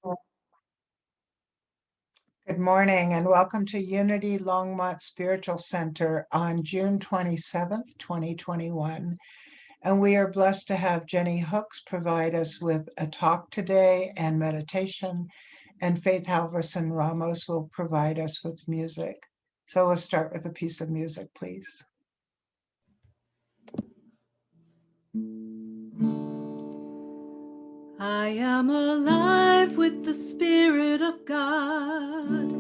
Good morning and welcome to Unity Longmont Spiritual Center on June 27th, 2021. And we are blessed to have Jenny Hooks provide us with a talk today and meditation, and Faith Halverson-Ramos will provide us with music. So we'll start with a piece of music, please. I am alive with the Spirit of God.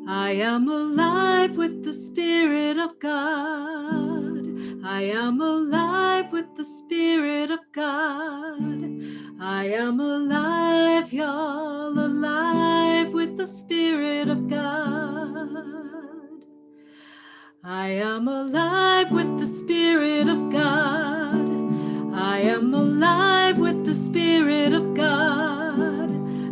I am alive with the Spirit of God. I am alive with the Spirit of God. I am alive, y'all, alive with the Spirit of God. I am alive with the Spirit of God. I am alive with the Spirit of God.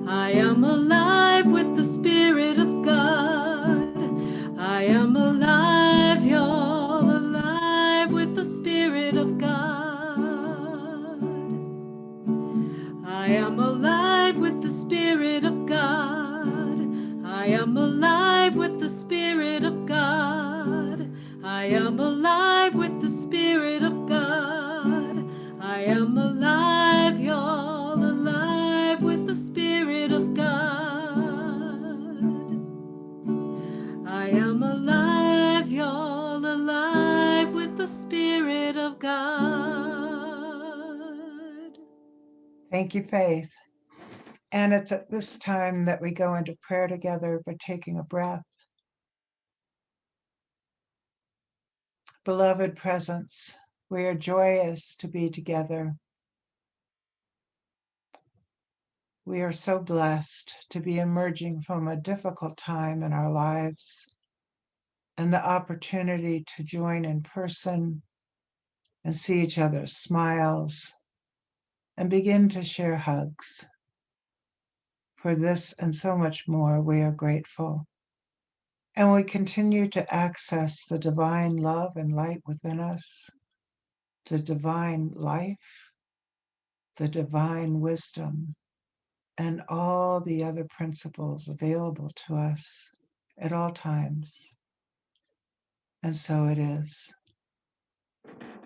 I am alive with the Spirit of God. I am alive, y'all, alive with the Spirit of God. I am alive with the Spirit of God. I am alive with the Spirit of God. I am alive with the Spirit of God. I am alive, y'all, alive with the Spirit of God. I am alive, y'all, alive with the Spirit of God. Thank you, Faith. And it's at this time that we go into prayer together by taking a breath. Beloved presence, we are joyous to be together. We are so blessed to be emerging from a difficult time in our lives and the opportunity to join in person and see each other's smiles and begin to share hugs. For this and so much more, we are grateful. And we continue to access the divine love and light within us, the divine life, the divine wisdom, and all the other principles available to us at all times. And so it is.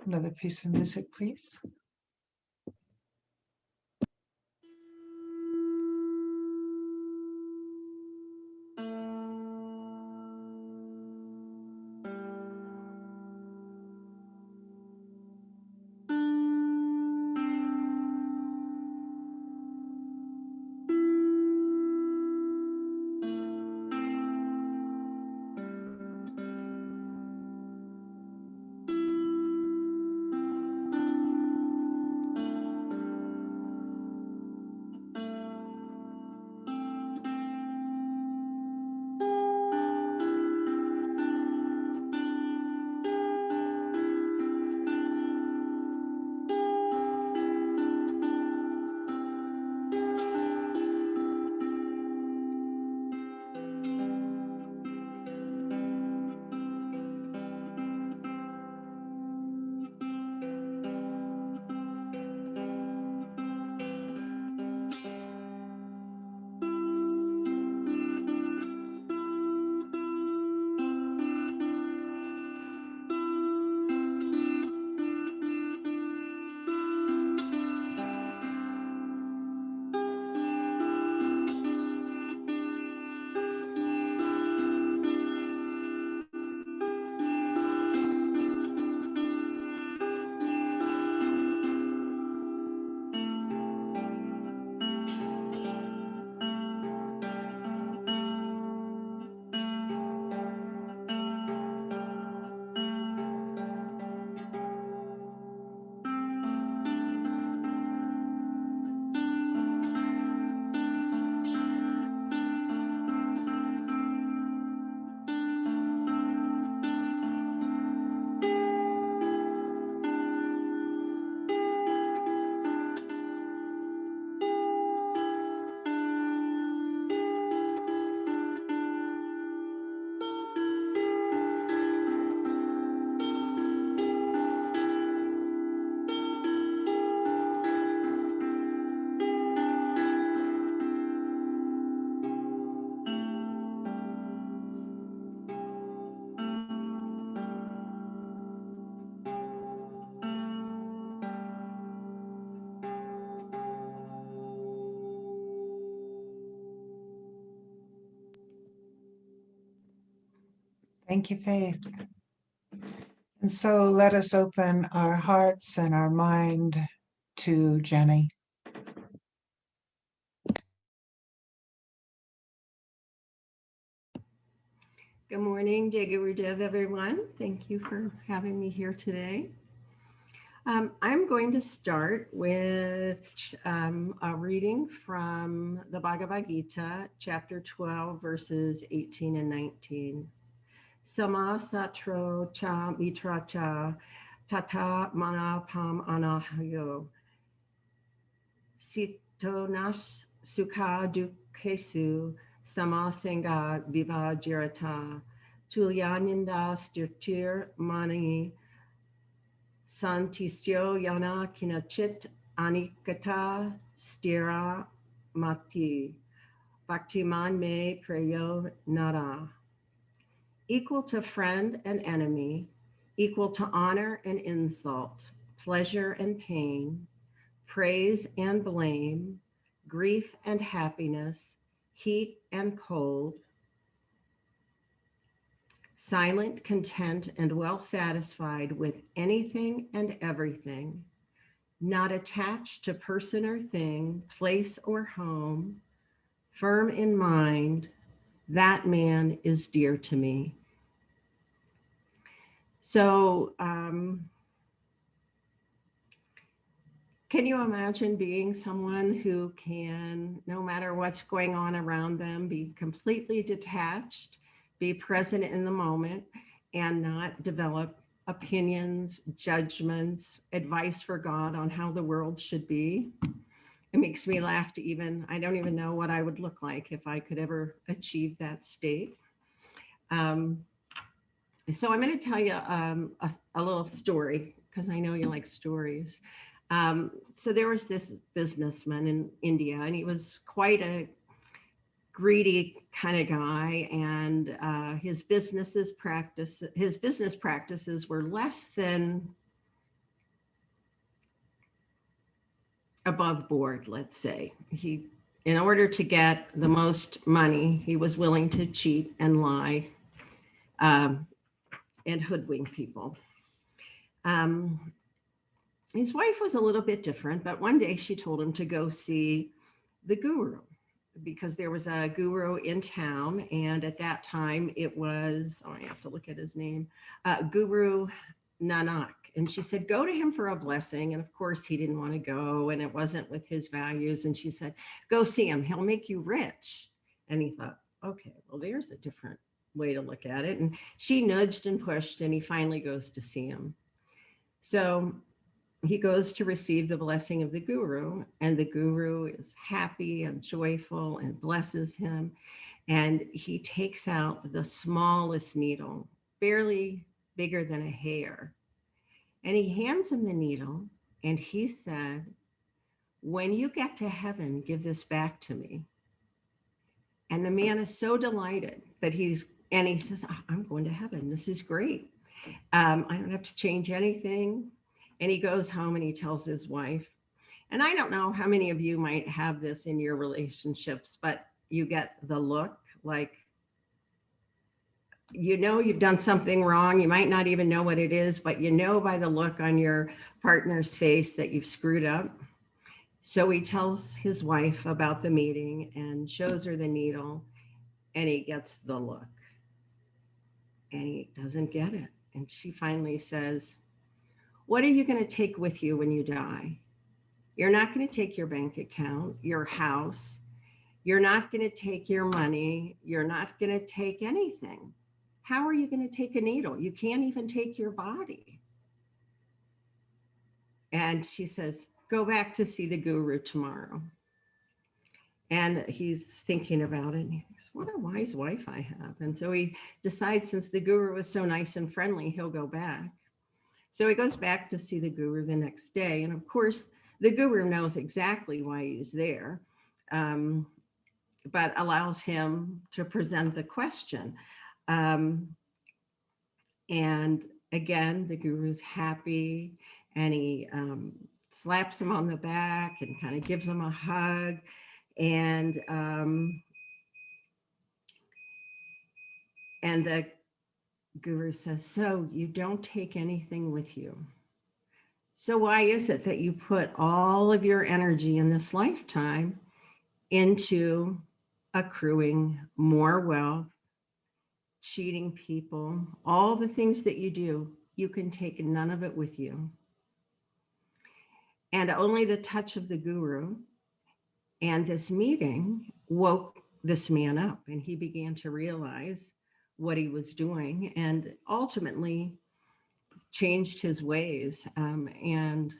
Another piece of music, please. Thank you, Faith. And so let us open our hearts and our mind to Jenny. Good morning, Jai Guru Dev, everyone. Thank you for having me here today. I'm going to start with a reading from the Bhagavad Gita, chapter 12, verses 18 and 19. Samasatro cha mitra cha tata manapam anahayo sitonas sukha dukhesu samasenga vivajirata tulyaninda stirtir mani santisyo yana kinachit anikata stira mati bhaktiman me prayo nara. Equal to friend and enemy, equal to honor and insult, pleasure and pain, praise and blame, grief and happiness, heat and cold, silent, content, and well satisfied with anything and everything, not attached to person or thing, place or home, firm in mind, that man is dear to me. So, can you imagine being someone who can, no matter what's going on around them, be completely detached, be present in the moment, and not develop opinions, judgments, advice for God on how the world should be? It makes me laugh to I don't even know what I would look like if I could ever achieve that state. So I'm going to tell you a little story because I know you like stories. So there was this businessman in India, and he was quite a greedy kind of guy, and his business practices were less than above board, let's say. In order to get the most money, he was willing to cheat and lie and hoodwink people. His wife was a little bit different, but one day she told him to go see the guru because there was a guru in town. And at that time it was, I have to look at his name, Guru Nanak. And she said, go to him for a blessing. And of course he didn't want to go, and it wasn't with his values. And she said, go see him. He'll make you rich. And he thought, okay, well, there's a different way to look at it. And she nudged and pushed, and he finally goes to see him. So he goes to receive the blessing of the guru, and the guru is happy and joyful and blesses him. And he takes out the smallest needle, barely bigger than a hair. And he hands him the needle, and he said, when you get to heaven, give this back to me. And the man is so delighted that he says, oh, I'm going to heaven. This is great. I don't have to change anything. And he goes home and he tells his wife. And I don't know how many of you might have this in your relationships, but you get the look like, you know, you've done something wrong. You might not even know what it is, but you know by the look on your partner's face that you've screwed up. So he tells his wife about the meeting and shows her the needle, and he gets the look. And he doesn't get it. And she finally says, what are you going to take with you when you die? You're not going to take your bank account, your house. You're not going to take your money. You're not going to take anything. How are you going to take a needle? You can't even take your body. And she says, go back to see the guru tomorrow. And he's thinking about it, and he thinks, what a wise wife I have. And so he decides, since the guru was so nice and friendly, he'll go back. So he goes back to see the guru the next day. And of course, the guru knows exactly why he's there, but allows him to present the question. And again, the guru's happy, and he slaps him on the back and kind of gives him a hug. And the guru says, so you don't take anything with you. So why is it that you put all of your energy in this lifetime into accruing more wealth, cheating people, all the things that you do? You can take none of it with you. And only the touch of the guru and this meeting woke this man up, and he began to realize what he was doing and ultimately changed his ways, and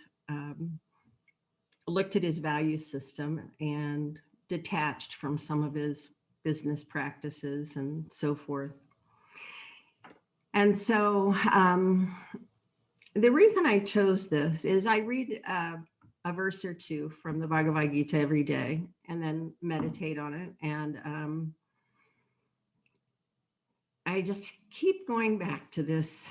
looked at his value system and detached from some of his business practices and so forth. And so the reason I chose this is I read a verse or two from the Bhagavad Gita every day and then meditate on it. And I just keep going back to this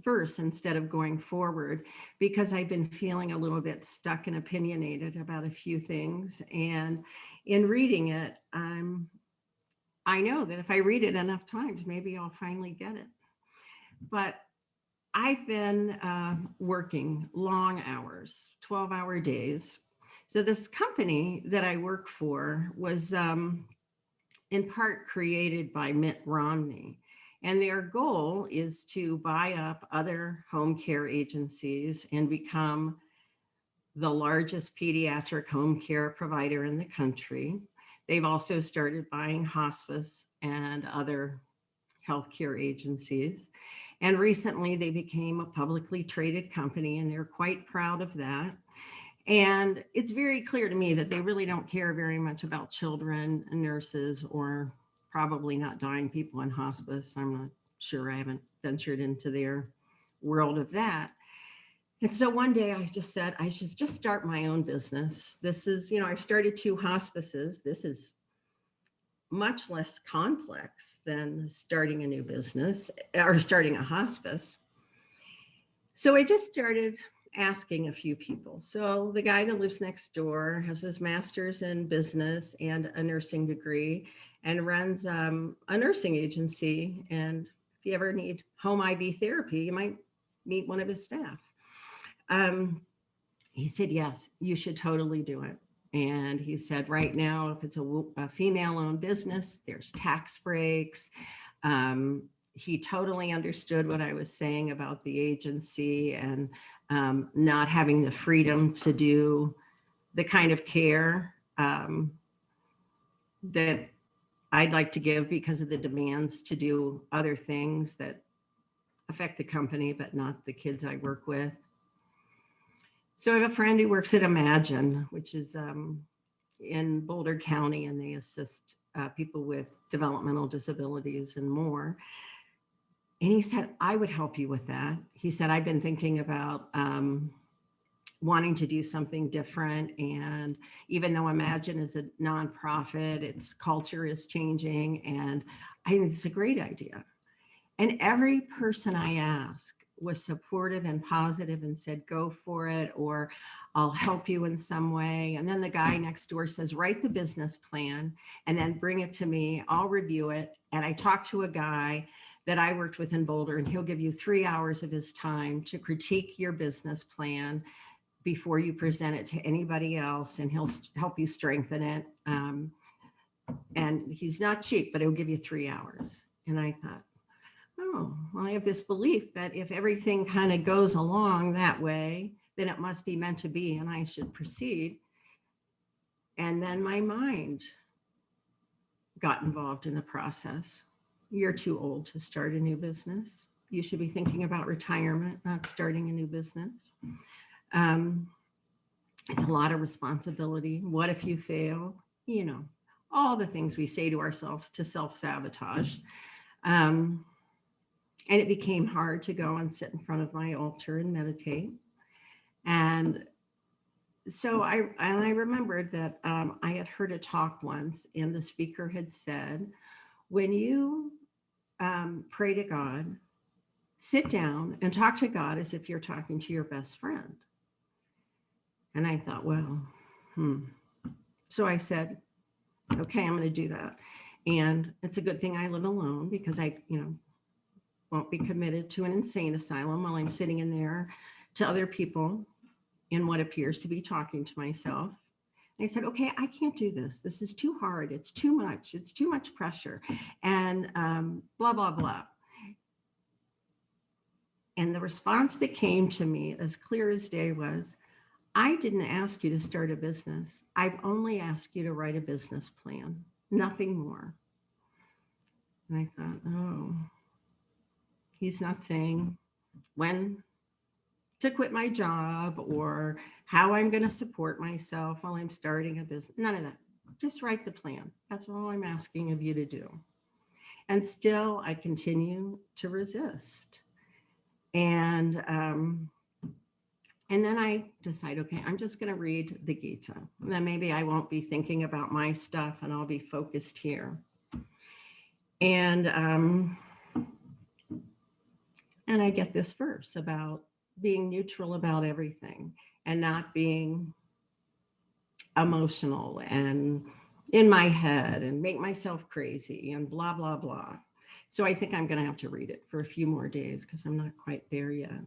verse instead of going forward, because I've been feeling a little bit stuck and opinionated about a few things. And in reading it, I know that if I read it enough times, maybe I'll finally get it. But I've been working long hours, 12-hour days. So this company that I work for was in part created by Mitt Romney. And their goal is to buy up other home care agencies and become the largest pediatric home care provider in the country. They've also started buying hospice and other healthcare agencies. And recently they became a publicly traded company, and they're quite proud of that. And it's very clear to me that they really don't care very much about children and nurses, or probably not dying people in hospice. I'm not sure. I haven't ventured into their world of that. And so one day I just said, I should just start my own business. This is, I've started 2 hospices. This is much less complex than starting a new business or starting a hospice. So I just started asking a few people. So the guy that lives next door has his master's in business and a nursing degree and runs a nursing agency. And if you ever need home IV therapy, you might meet one of his staff. He said, yes, you should totally do it. And he said, right now, if it's a female-owned business, there's tax breaks. He totally understood what I was saying about the agency and not having the freedom to do the kind of care that I'd like to give because of the demands to do other things that affect the company, but not the kids I work with. So I have a friend who works at Imagine, which is in Boulder County, and they assist people with developmental disabilities and more. And he said, I would help you with that. He said, I've been thinking about wanting to do something different. And even though Imagine is a nonprofit, its culture is changing. And I think it's a great idea. And every person I asked was supportive and positive and said, go for it, or I'll help you in some way. And then the guy next door says, write the business plan and then bring it to me. I'll review it. And I talked to a guy that I worked with in Boulder, and he'll give you 3 hours of his time to critique your business plan before you present it to anybody else, and he'll help you strengthen it. And he's not cheap, but he'll give you 3 hours. And I thought, oh, well, I have this belief that if everything kind of goes along that way, then it must be meant to be, and I should proceed. And then my mind got involved in the process. You're too old to start a new business. You should be thinking about retirement, not starting a new business. It's a lot of responsibility. What if you fail? All the things we say to ourselves to self-sabotage. And it became hard to go and sit in front of my altar and meditate. And so I remembered that I had heard a talk once, and the speaker had said, when you pray to God, sit down and talk to God as if you're talking to your best friend. And I thought, well, So I said, okay, I'm going to do that. And it's a good thing I live alone, because won't be committed to an insane asylum while I'm sitting in there to other people in what appears to be talking to myself. And I said, okay, I can't do this. This is too hard. It's too much. It's too much pressure. And blah, blah, blah. And the response that came to me as clear as day was, I didn't ask you to start a business. I've only asked you to write a business plan, nothing more. And I thought, oh, he's not saying when to quit my job or how I'm going to support myself while I'm starting a business. None of that. Just write the plan. That's all I'm asking of you to do. And still, I continue to resist. And then I decide, okay, I'm just going to read the Gita. And then maybe I won't be thinking about my stuff and I'll be focused here. And I get this verse about being neutral about everything and not being emotional and in my head and make myself crazy and blah, blah, blah. So I think I'm going to have to read it for a few more days because I'm not quite there yet.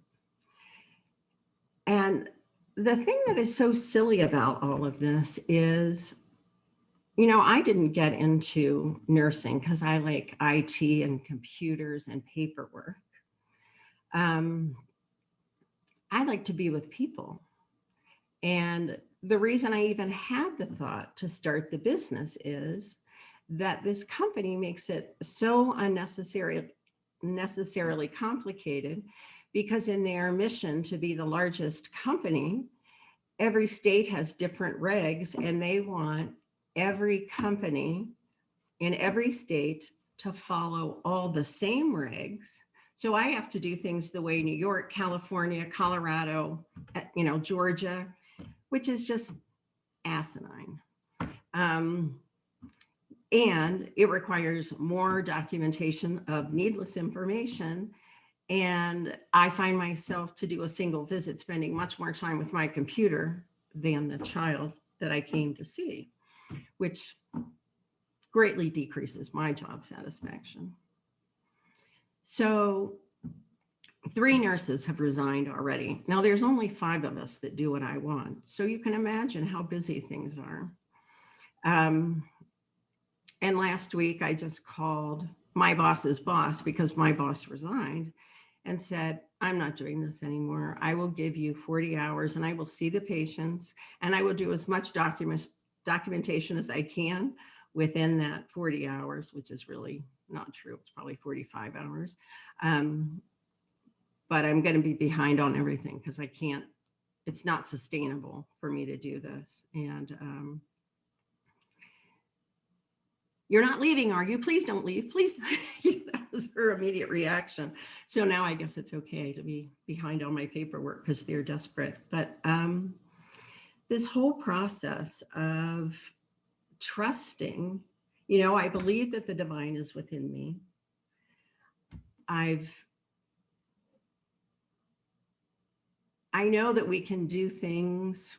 And the thing that is so silly about all of this is, you know, I didn't get into nursing because I like IT and computers and paperwork. I like to be with people. And the reason I even had the thought to start the business is that this company makes it so unnecessarily complicated because in their mission to be the largest company, every state has different regs and they want every company in every state to follow all the same regs. So I have to do things the way New York, California, Colorado, Georgia, which is just asinine. And it requires more documentation of needless information. And I find myself to do a single visit spending much more time with my computer than the child that I came to see, which greatly decreases my job satisfaction. So 3 nurses have resigned already. Now there's only 5 of us that do what I want. So you can imagine how busy things are. And last week I just called my boss's boss because my boss resigned and said, I'm not doing this anymore. I will give you 40 hours and I will see the patients and I will do as much documentation as I can within that 40 hours, which is really not true. It's probably 45 hours. But I'm going to be behind on everything because I can't, it's not sustainable for me to do this. And you're not leaving, are you? Please don't leave. Please. That was her immediate reaction. So now I guess it's okay to be behind on my paperwork because they're desperate. But this whole process of trusting, I believe that the divine is within me. I know that we can do things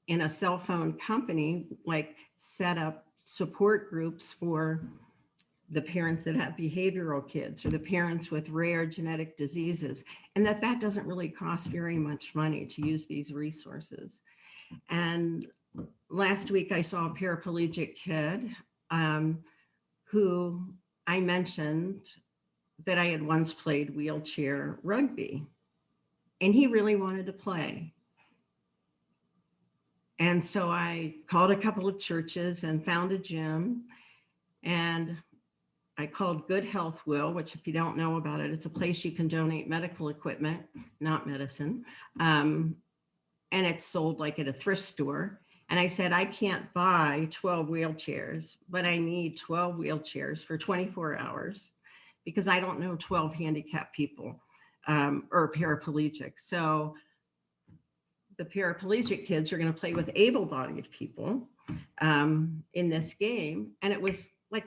in a cell phone company, like set up support groups for the parents that have behavioral kids or the parents with rare genetic diseases, and that doesn't really cost very much money to use these resources. And last week I saw a paraplegic kid who I mentioned that I had once played wheelchair rugby, and he really wanted to play. And so I called a couple of churches and found a gym, and I called Good Health Will, which if you don't know about it, it's a place you can donate medical equipment, not medicine. And it's sold like at a thrift store. And I said, I can't buy 12 wheelchairs, but I need 12 wheelchairs for 24 hours because I don't know 12 handicapped people or paraplegics. So the paraplegic kids are going to play with able-bodied people in this game. And it was like,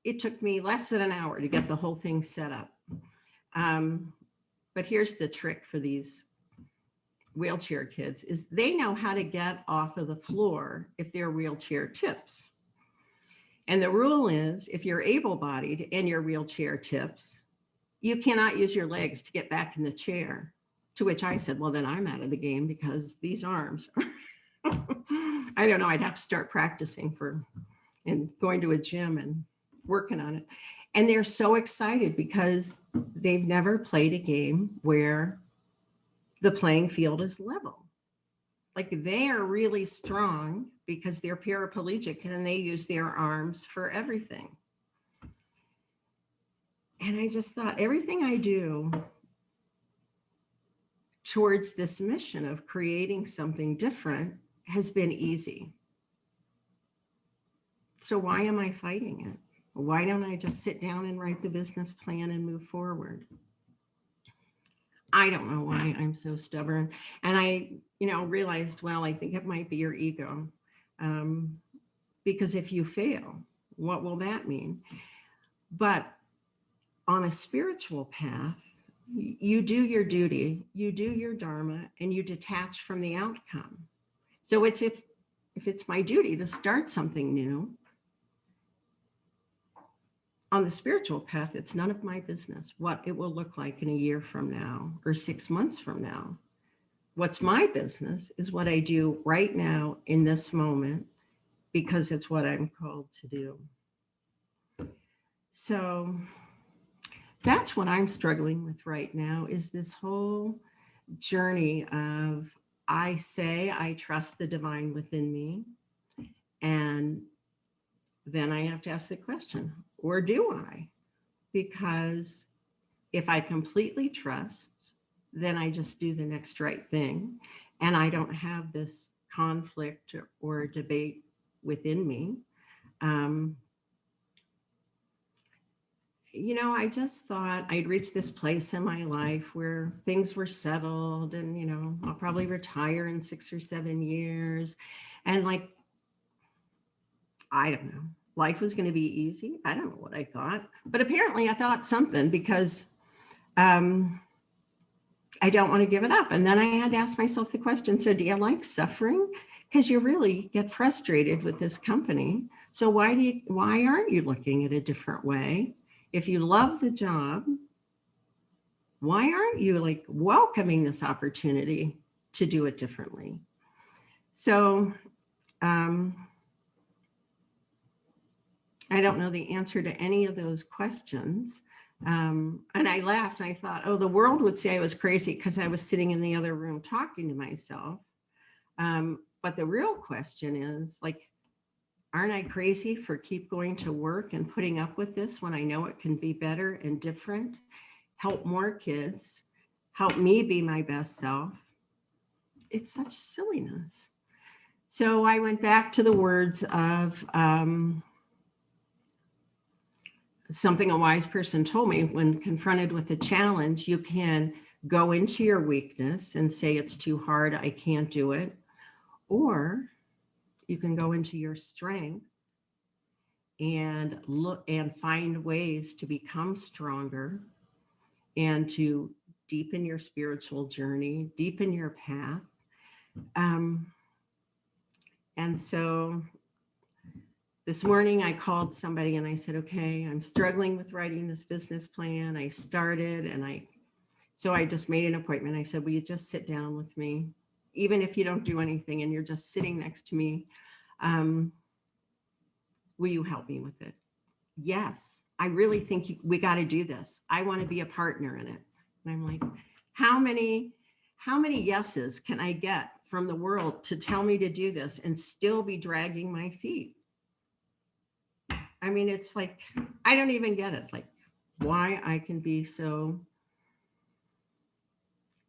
it took me less than an hour to get the whole thing set up. But here's the trick for these wheelchair kids is they know how to get off of the floor if their wheelchair tips. And the rule is if you're able-bodied and your wheelchair tips, you cannot use your legs to get back in the chair. To which I said, well, then I'm out of the game because these arms, I don't know, I'd have to start practicing and going to a gym and working on it. And they're so excited because they've never played a game where the playing field is level. Like they are really strong because they're paraplegic and they use their arms for everything. And I just thought everything I do towards this mission of creating something different has been easy. So why am I fighting it? Why don't I just sit down and write the business plan and move forward? I don't know why I'm so stubborn. And I, realized, well, I think it might be your ego. Because if you fail, what will that mean? But on a spiritual path, you do your duty, you do your dharma, and you detach from the outcome. So it's if it's my duty to start something new, on the spiritual path, it's none of my business what it will look like in a year from now or 6 months from now. What's my business is what I do right now in this moment, because it's what I'm called to do. So that's what I'm struggling with right now, is this whole journey of, I say I trust the divine within me, and then I have to ask the question, or do I? Because if I completely trust, then I just do the next right thing, and I don't have this conflict or debate within me. I just thought I'd reached this place in my life where things were settled and, I'll probably retire in 6 or 7 years. And I don't know, life was going to be easy. I don't know what I thought, but apparently I thought something because I don't want to give it up. And then I had to ask myself the question, so do you like suffering? Because you really get frustrated with this company. So why aren't you looking at a different way? If you love the job, why aren't you welcoming this opportunity to do it differently? So I don't know the answer to any of those questions. And I laughed and I thought, oh, the world would say I was crazy because I was sitting in the other room talking to myself. But the real question is, aren't I crazy for keep going to work and putting up with this when I know it can be better and different, help more kids, help me be my best self? It's such silliness. So I went back to the words of something a wise person told me: when confronted with a challenge, you can go into your weakness and say it's too hard, I can't do it. Or you can go into your strength and look and find ways to become stronger and to deepen your spiritual journey, deepen your path. And so this morning I called somebody and I said, okay, I'm struggling with writing this business plan. I started so I just made an appointment. I said, will you just sit down with me? Even if you don't do anything and you're just sitting next to me, will you help me with it? Yes, I really think we got to do this. I want to be a partner in it. And I'm like, how many yeses can I get from the world to tell me to do this and still be dragging my feet? I mean, it's I don't even get it. Why I can be so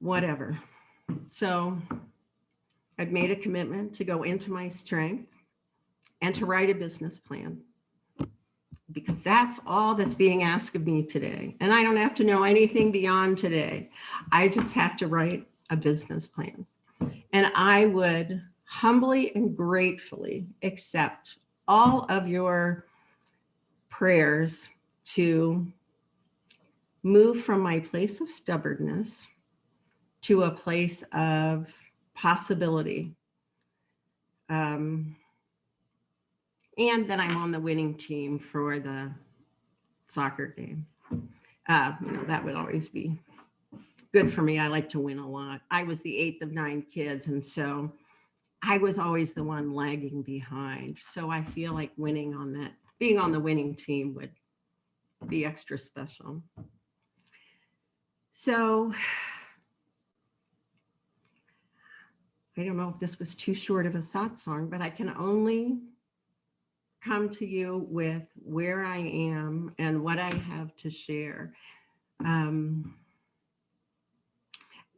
whatever. So I've made a commitment to go into my strength and to write a business plan, because that's all that's being asked of me today. And I don't have to know anything beyond today. I just have to write a business plan. And I would humbly and gratefully accept all of your prayers to move from my place of stubbornness to a place of possibility. And that I'm on the winning team for the soccer game. That would always be good for me. I like to win a lot. I was the 8th of 9 kids, and so I was always the one lagging behind. So I feel like being on the winning team would be extra special. So I don't know if this was too short of a thought song, but I can only come to you with where I am and what I have to share.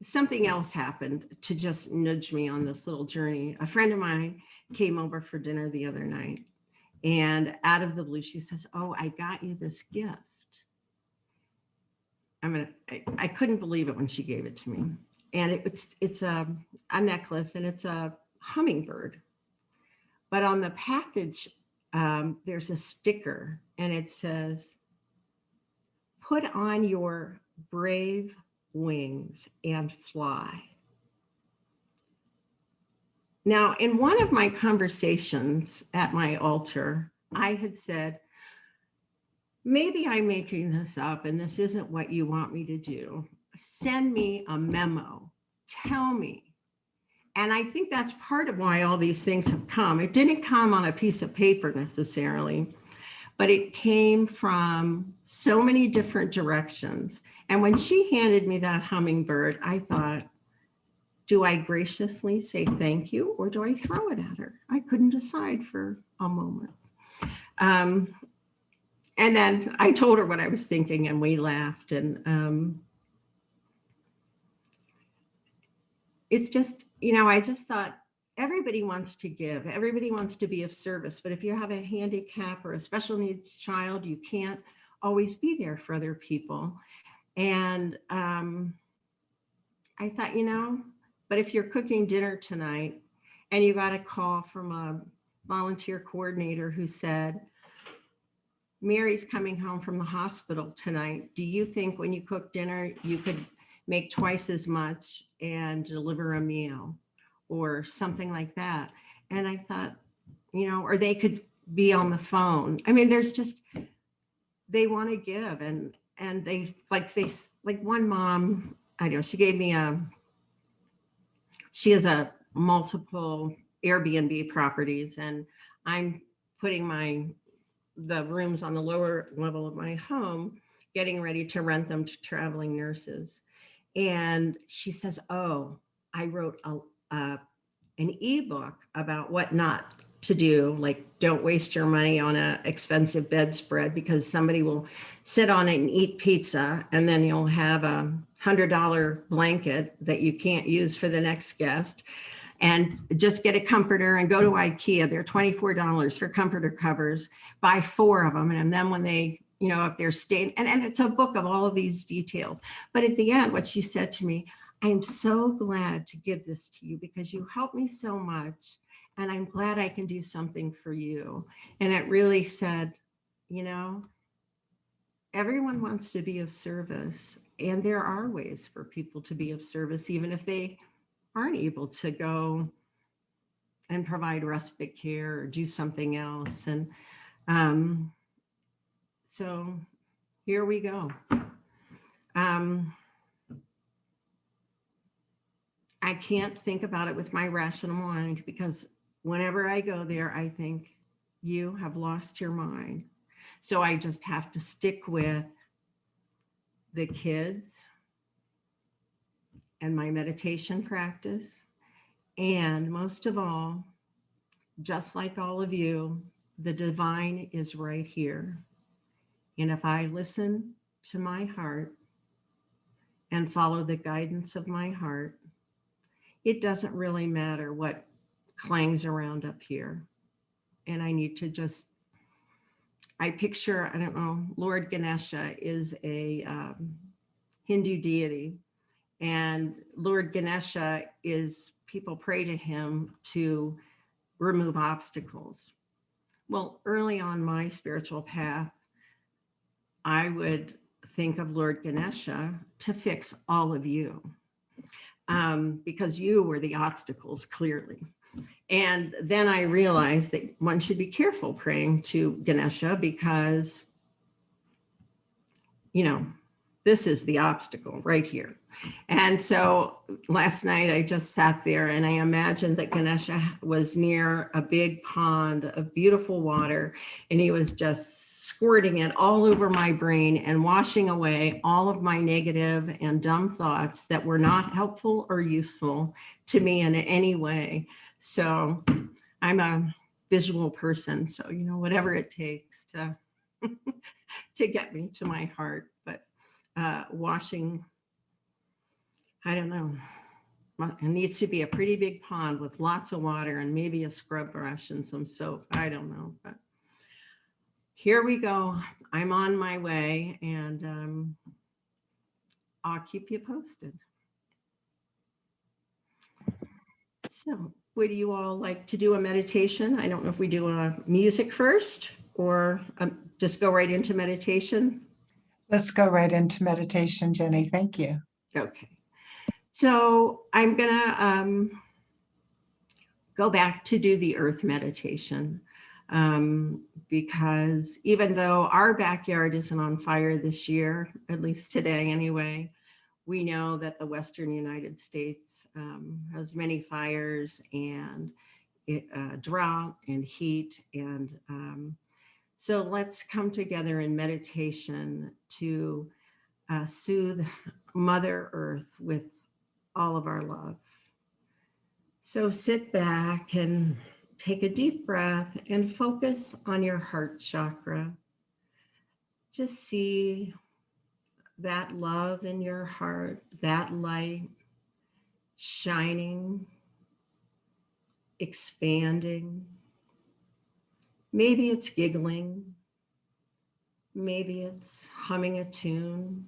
Something else happened to just nudge me on this little journey. A friend of mine came over for dinner the other night, and out of the blue, she says, "Oh, I got you this gift." I couldn't believe it when she gave it to me. And it's a necklace, and it's a hummingbird. But on the package, there's a sticker, and it says, "Put on your brave wings and fly." Now, in one of my conversations at my altar, I had said, maybe I'm making this up and this isn't what you want me to do. Send me a memo. Tell me. And I think that's part of why all these things have come. It didn't come on a piece of paper necessarily, but it came from so many different directions. And when she handed me that hummingbird, I thought, do I graciously say thank you, or do I throw it at her? I couldn't decide for a moment. And then I told her what I was thinking, and we laughed. And it's just, I just thought, everybody wants to give. Everybody wants to be of service. But if you have a handicap or a special needs child, you can't always be there for other people. And I thought, but if you're cooking dinner tonight and you got a call from a volunteer coordinator who said, "Mary's coming home from the hospital tonight. Do you think when you cook dinner, you could make twice as much and deliver a meal?" Or something like that. And I thought, or they could be on the phone. I mean, they want to give. And they like one mom, I know, she has a multiple Airbnb properties, and I'm putting the rooms on the lower level of my home, getting ready to rent them to traveling nurses. And she says, "Oh, I wrote an ebook about what not to do. Like, don't waste your money on an expensive bedspread, because somebody will sit on it and eat pizza, and then you'll have a $100 blanket that you can't use for the next guest. And just get a comforter and go to IKEA. They're $24 for comforter covers. Buy 4 of them. And then when they, if they're staying, and it's a book of all of these details. But at the end, what she said to me, "I'm so glad to give this to you because you helped me so much. And I'm glad I can do something for you." And it really said, everyone wants to be of service. And there are ways for people to be of service, even if they aren't able to go and provide respite care or do something else. And so here we go. I can't think about it with my rational mind, because whenever I go there, I think, you have lost your mind. So I just have to stick with the kids and my meditation practice. And most of all, just like all of you, the divine is right here. And if I listen to my heart and follow the guidance of my heart, it doesn't really matter what clangs around up here. And I need to I picture, I don't know, Lord Ganesha is a Hindu deity. And Lord Ganesha people pray to him to remove obstacles. Well, early on my spiritual path, I would think of Lord Ganesha to fix all of you, because you were the obstacles, clearly. And then I realized that one should be careful praying to Ganesha, because, this is the obstacle right here. And so last night I just sat there and I imagined that Ganesha was near a big pond of beautiful water, and he was just squirting it all over my brain and washing away all of my negative and dumb thoughts that were not helpful or useful to me in any way. So I'm a visual person, so whatever it takes to to get me to my heart. But washing, I don't know, it needs to be a pretty big pond with lots of water and maybe a scrub brush and some soap. I don't know, but here we go. I'm on my way, and I'll keep you posted. So would you all like to do a meditation? I don't know if we do a music first or just go right into meditation. Let's go right into meditation, Jenny. Thank you. Okay. So I'm going to go back to do the earth meditation because even though our backyard isn't on fire this year, at least today anyway, we know that the Western United States has many fires and drought and heat. And so let's come together in meditation to soothe Mother Earth with all of our love. So sit back and take a deep breath and focus on your heart chakra. Just see that love in your heart, that light shining, expanding. Maybe it's giggling. Maybe it's humming a tune.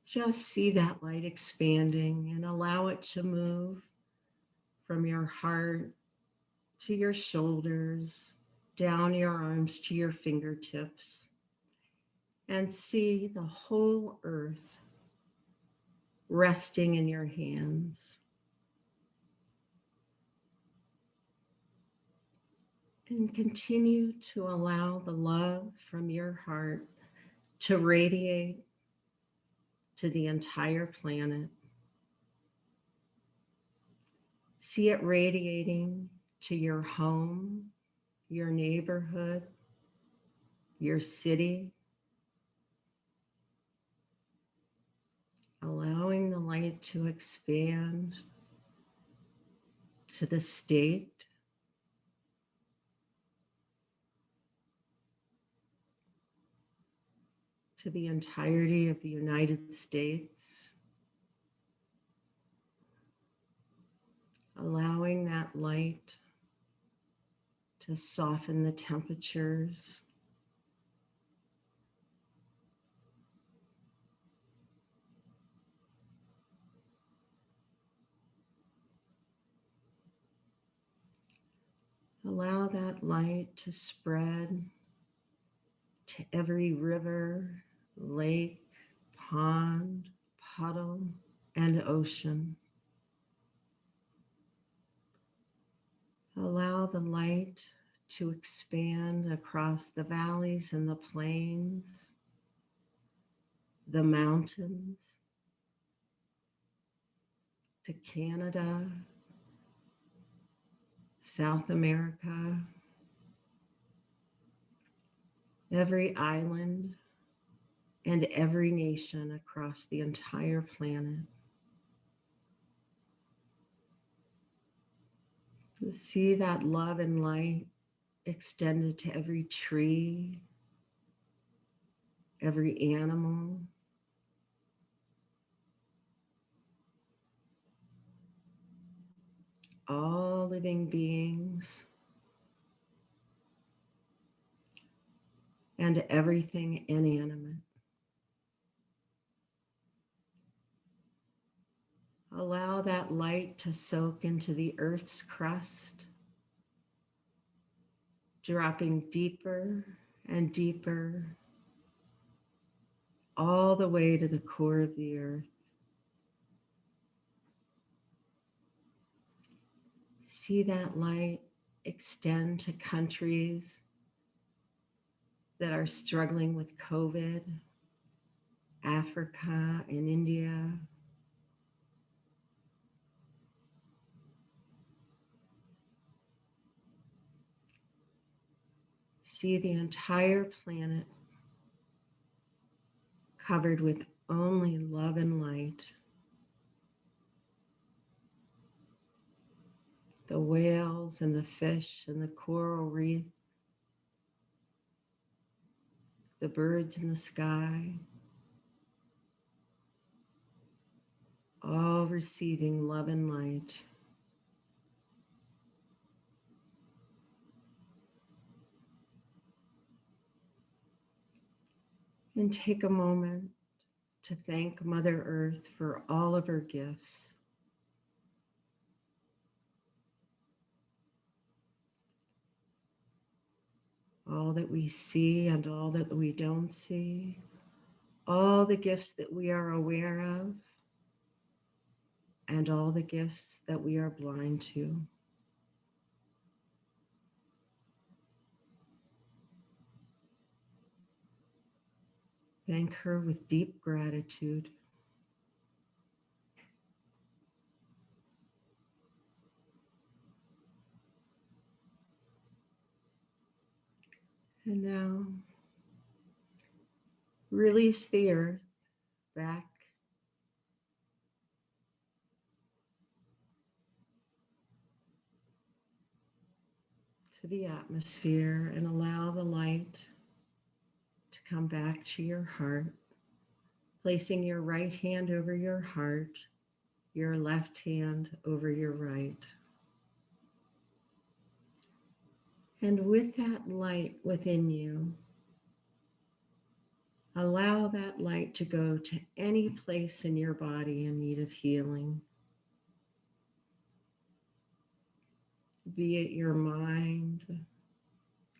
Just see that light expanding and allow it to move from your heart to your shoulders, down your arms to your fingertips, and see the whole earth resting in your hands. And continue to allow the love from your heart to radiate to the entire planet. See it radiating to your home, your neighborhood, your city. Allowing the light to expand to the state, to the entirety of the United States. Allowing that light to soften the temperatures. Allow that light to spread to every river, lake, pond, puddle, and ocean. Allow the light to expand across the valleys and the plains, the mountains, to Canada, South America, every island, and every nation across the entire planet. To see that love and light extended to every tree, every animal, all living beings, and everything inanimate. Allow that light to soak into the earth's crust, dropping deeper and deeper, all the way to the core of the earth. See that light extend to countries that are struggling with COVID, Africa and India. See the entire planet covered with only love and light. The whales and the fish and the coral reef, the birds in the sky, all receiving love and light. And take a moment to thank Mother Earth for all of her gifts. All that we see and all that we don't see, all the gifts that we are aware of, and all the gifts that we are blind to. Thank her with deep gratitude. And now, release the earth back to the atmosphere and allow the light to come back to your heart, placing your right hand over your heart, your left hand over your right. And with that light within you, allow that light to go to any place in your body in need of healing, be it your mind,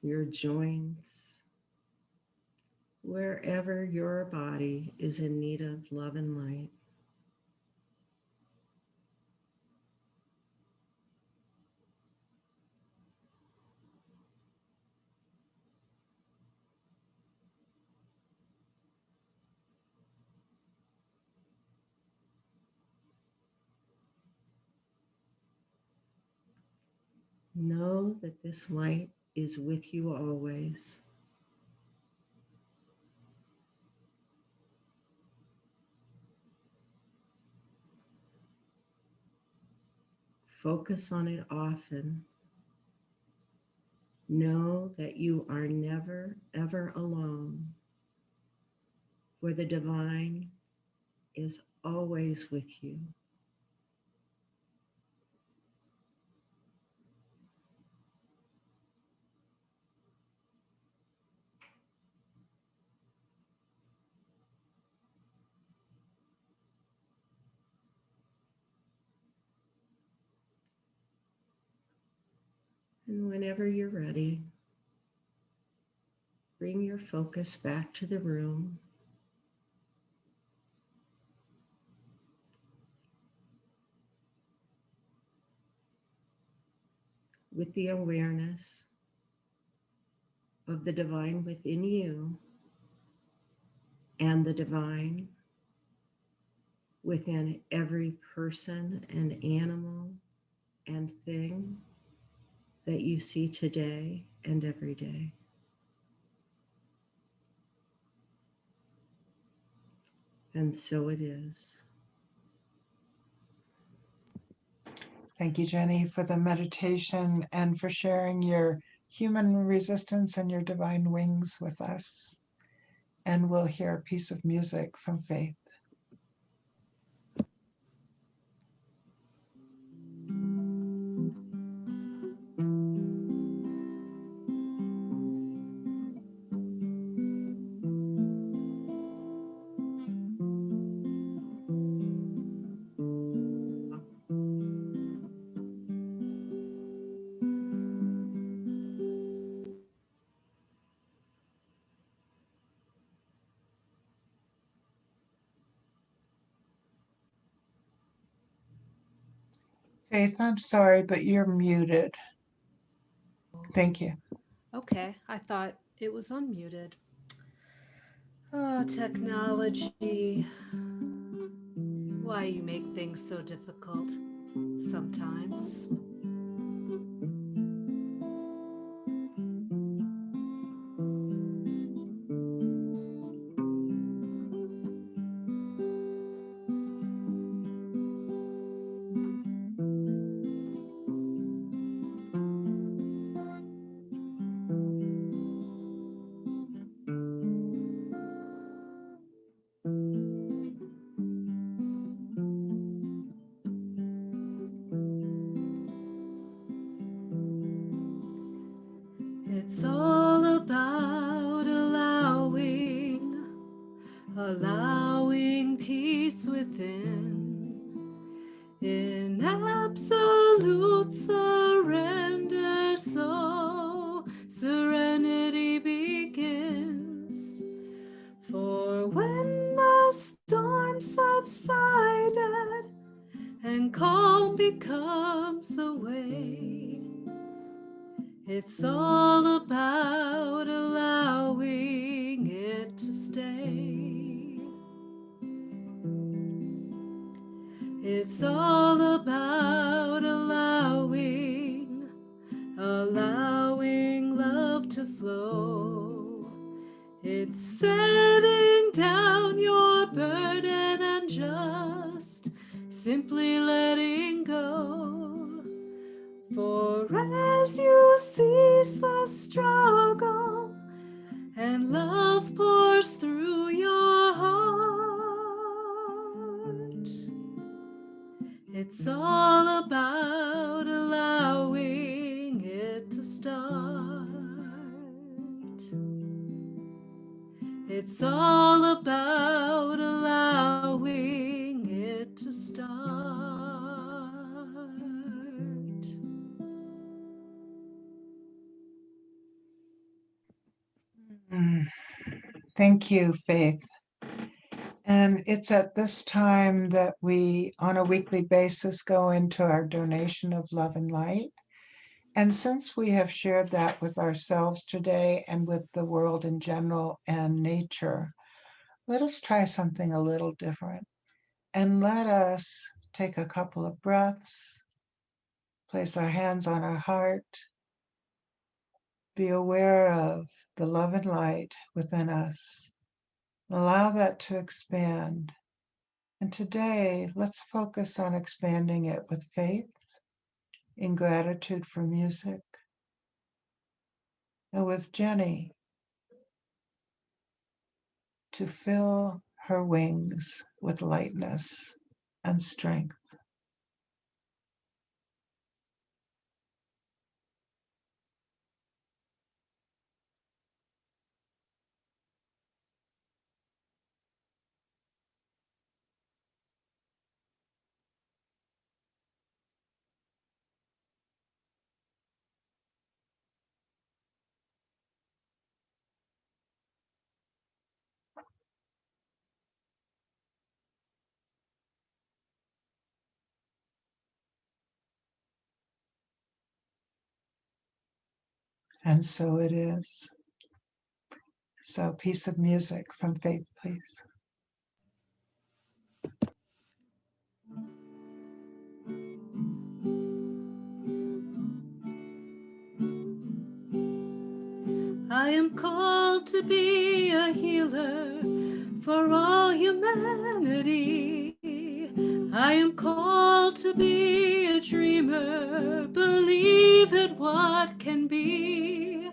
your joints, wherever your body is in need of love and light. Know that this light is with you always. Focus on it often. Know that you are never, ever alone, for the divine is always with you. And whenever you're ready, bring your focus back to the room. With the awareness of the divine within you and the divine within every person and animal and thing that you see today and every day. And so it is. Thank you, Jenny, for the meditation and for sharing your human resistance and your divine wings with us. And we'll hear a piece of music from Faith. Faith, I'm sorry, but you're muted. Thank you. Okay, I thought it was unmuted. Oh, technology. Why you make things so difficult sometimes. It's all about allowing peace within. In absolute surrender, so serenity begins. For when the storm subsided and calm becomes the way, it's all about allowing it to stay. It's all about allowing love to flow. It's setting down your burden and just simply letting go. For as you cease the struggle and love pours through your heart, it's all about allowing it to start. It's all about allowing it to start. Mm. Thank you, Faith. And it's at this time that we, on a weekly basis, go into our donation of love and light. And since we have shared that with ourselves today and with the world in general and nature, let us try something a little different. And let us take a couple of breaths, place our hands on our heart, be aware of the love and light within us. Allow that to expand. And today, let's focus on expanding it with faith, in gratitude for music, and with Jenny to fill her wings with lightness and strength. And so it is. So, piece of music from Faith, please. I am called to be a healer for all humanity. I am called to be a dreamer, believe in what can be.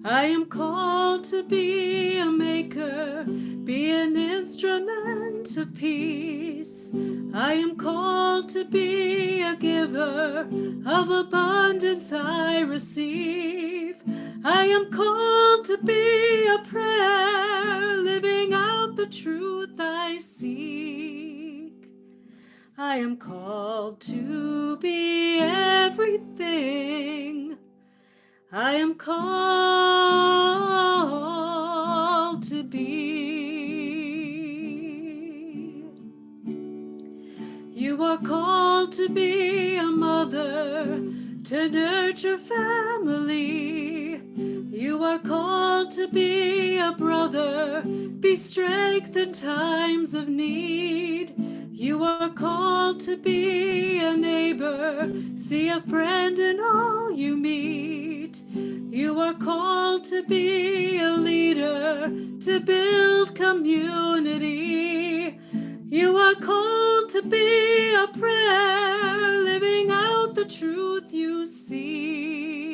I am called to be a maker, be an instrument of peace. I am called to be a giver, of abundance I receive. I am called to be a prayer, living out the truth I seek. I am called to be everything. I am called to be. You are called to be a mother, to nurture family. You are called to be a brother, be strength in times of need. You are called to be a neighbor, see a friend in all you meet. You are called to be a leader, to build community. You are called to be a prayer, living out the truth you seek.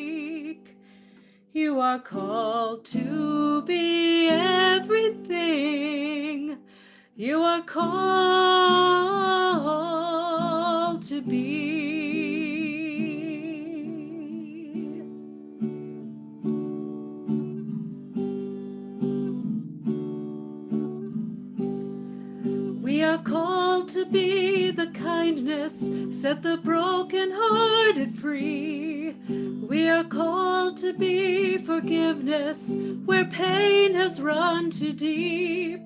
You are called to be everything you are called to be. We are called to be the kindness, set the brokenhearted free. We are called to be forgiveness, where pain has run too deep.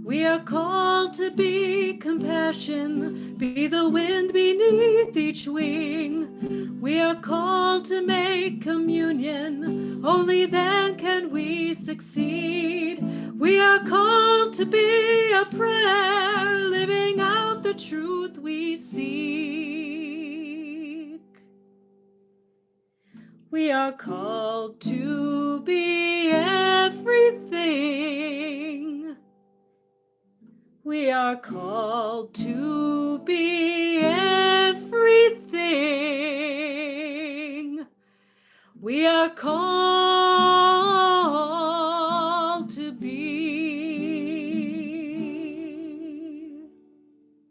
We are called to be compassion, be the wind beneath each wing. We are called to make communion, only then can we succeed. We are called to be a prayer, living out the truth we seek. We are called to be everything. We are called to be everything. We are called